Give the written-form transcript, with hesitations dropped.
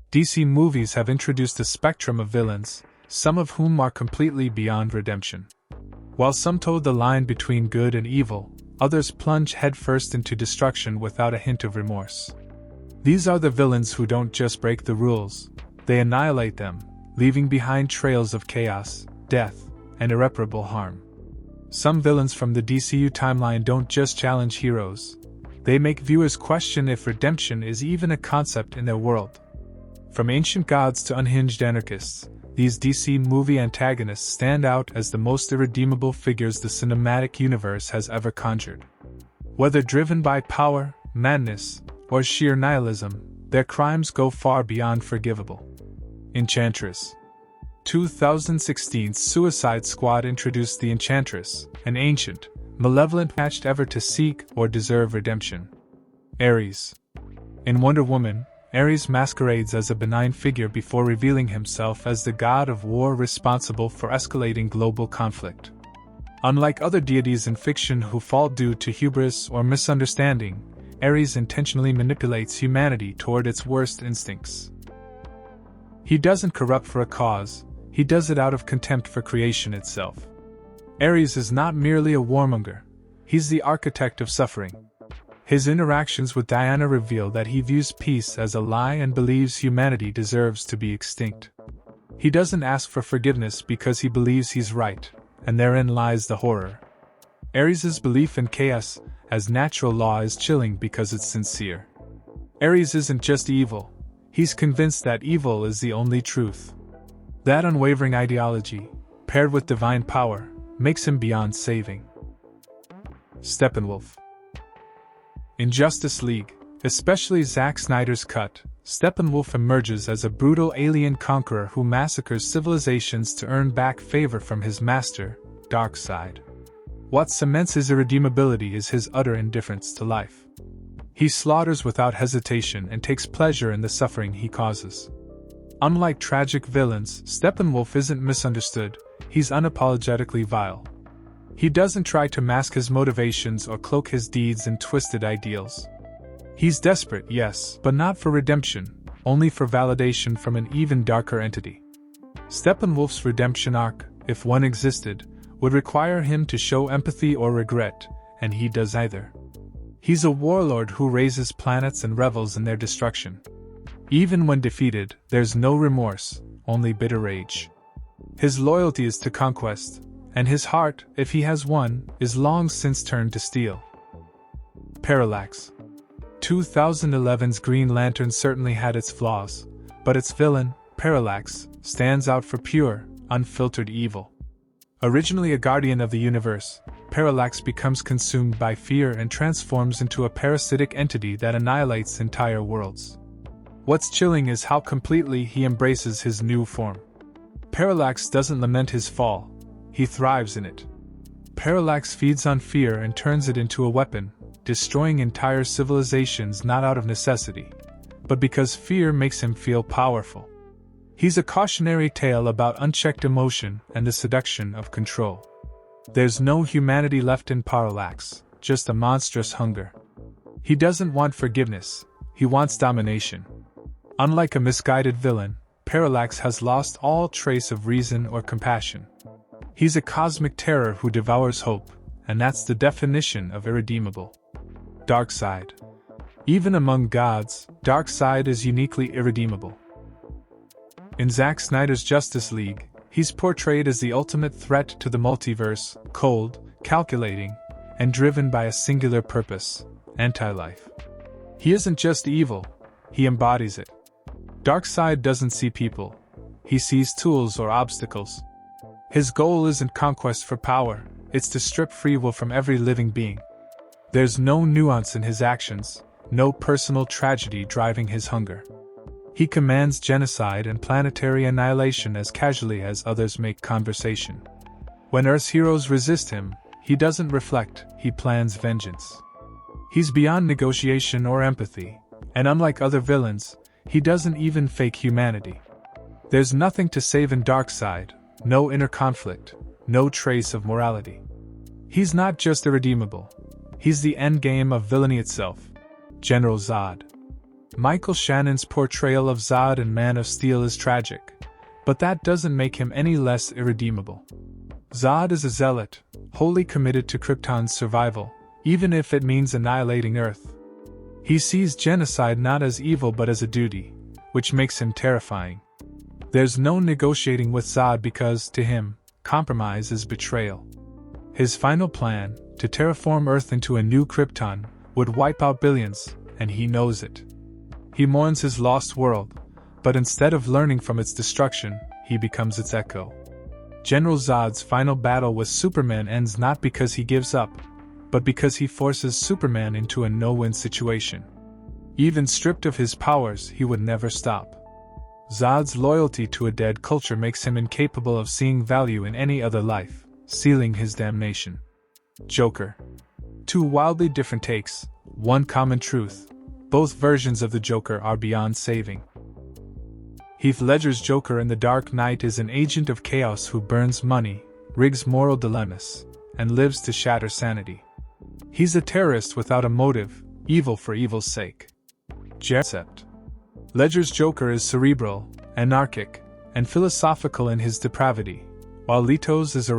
DC movies have introduced a spectrum of villains, some of whom are completely beyond redemption. While some toe the line between good and evil, others plunge headfirst into destruction without a hint of remorse. These are the villains who don't just break the rules, they annihilate them, leaving behind trails of chaos, death, and irreparable harm. Some villains from the DCU timeline don't just challenge heroes, they make viewers question if redemption is even a concept in their world. From ancient gods to unhinged anarchists, these DC movie antagonists stand out as the most irredeemable figures the cinematic universe has ever conjured. Whether driven by power, madness, or sheer nihilism, their crimes go far beyond forgivable. Enchantress. 2016's Suicide Squad introduced the Enchantress, an ancient, malevolent matched ever to seek or deserve redemption. Ares. In Wonder Woman, Ares masquerades as a benign figure before revealing himself as the god of war responsible for escalating global conflict. Unlike other deities in fiction who fall due to hubris or misunderstanding, Ares intentionally manipulates humanity toward its worst instincts. He doesn't corrupt for a cause, he does it out of contempt for creation itself. Ares is not merely a warmonger, he's the architect of suffering. His interactions with Diana reveal that he views peace as a lie and believes humanity deserves to be extinct. He doesn't ask for forgiveness because he believes he's right, and therein lies the horror. Ares's belief in chaos as natural law is chilling because it's sincere. Ares isn't just evil, he's convinced that evil is the only truth. That unwavering ideology, paired with divine power, makes him beyond saving. Steppenwolf. In Justice League, especially Zack Snyder's cut, Steppenwolf emerges as a brutal alien conqueror who massacres civilizations to earn back favor from his master, Darkseid. What cements his irredeemability is his utter indifference to life. He slaughters without hesitation and takes pleasure in the suffering he causes. Unlike tragic villains, Steppenwolf isn't misunderstood, he's unapologetically vile. He doesn't try to mask his motivations or cloak his deeds in twisted ideals. He's desperate, yes, but not for redemption, only for validation from an even darker entity. Steppenwolf's redemption arc, if one existed, would require him to show empathy or regret, and he does either. He's a warlord who raises planets and revels in their destruction. Even when defeated, there's no remorse, only bitter rage. His loyalty is to conquest, and his heart, if he has one, is long since turned to steel. Parallax. 2011's Green Lantern certainly had its flaws, but its villain, Parallax, stands out for pure, unfiltered evil. Originally a guardian of the universe, Parallax becomes consumed by fear and transforms into a parasitic entity that annihilates entire worlds. What's chilling is how completely he embraces his new form. Parallax doesn't lament his fall, he thrives in it. Parallax feeds on fear and turns it into a weapon, destroying entire civilizations not out of necessity, but because fear makes him feel powerful. He's a cautionary tale about unchecked emotion and the seduction of control. There's no humanity left in Parallax, just a monstrous hunger. He doesn't want forgiveness, he wants domination. Unlike a misguided villain, Parallax has lost all trace of reason or compassion. He's a cosmic terror who devours hope, and that's the definition of irredeemable. Darkseid. Even among gods, Darkseid is uniquely irredeemable. In Zack Snyder's Justice League, he's portrayed as the ultimate threat to the multiverse, cold, calculating, and driven by a singular purpose: anti-life. He isn't just evil, he embodies it. Darkseid doesn't see people, he sees tools or obstacles. His goal isn't conquest for power, it's to strip free will from every living being. There's no nuance in his actions, no personal tragedy driving his hunger. He commands genocide and planetary annihilation as casually as others make conversation. When Earth's heroes resist him, he doesn't reflect, he plans vengeance. He's beyond negotiation or empathy, and unlike other villains, he doesn't even fake humanity. There's nothing to save in Darkseid, no inner conflict, no trace of morality. He's not just irredeemable, he's the endgame of villainy itself. General Zod. Michael Shannon's portrayal of Zod in Man of Steel is tragic, but that doesn't make him any less irredeemable. Zod is a zealot, wholly committed to Krypton's survival, even if it means annihilating Earth. He sees genocide not as evil but as a duty, which makes him terrifying. There's no negotiating with Zod because, to him, compromise is betrayal. His final plan, to terraform Earth into a new Krypton, would wipe out billions, and he knows it. He mourns his lost world, but instead of learning from its destruction, he becomes its echo. General Zod's final battle with Superman ends not because he gives up, but because he forces Superman into a no-win situation. Even stripped of his powers, he would never stop. Zod's loyalty to a dead culture makes him incapable of seeing value in any other life, sealing his damnation. Joker. Two wildly different takes, one common truth. Both versions of the Joker are beyond saving. Heath Ledger's Joker in The Dark Knight is an agent of chaos who burns money, rigs moral dilemmas, and lives to shatter sanity. He's a terrorist without a motive, evil for evil's sake. Jarcept. Ledger's Joker is cerebral, anarchic, and philosophical in his depravity, while Leto's is irrational.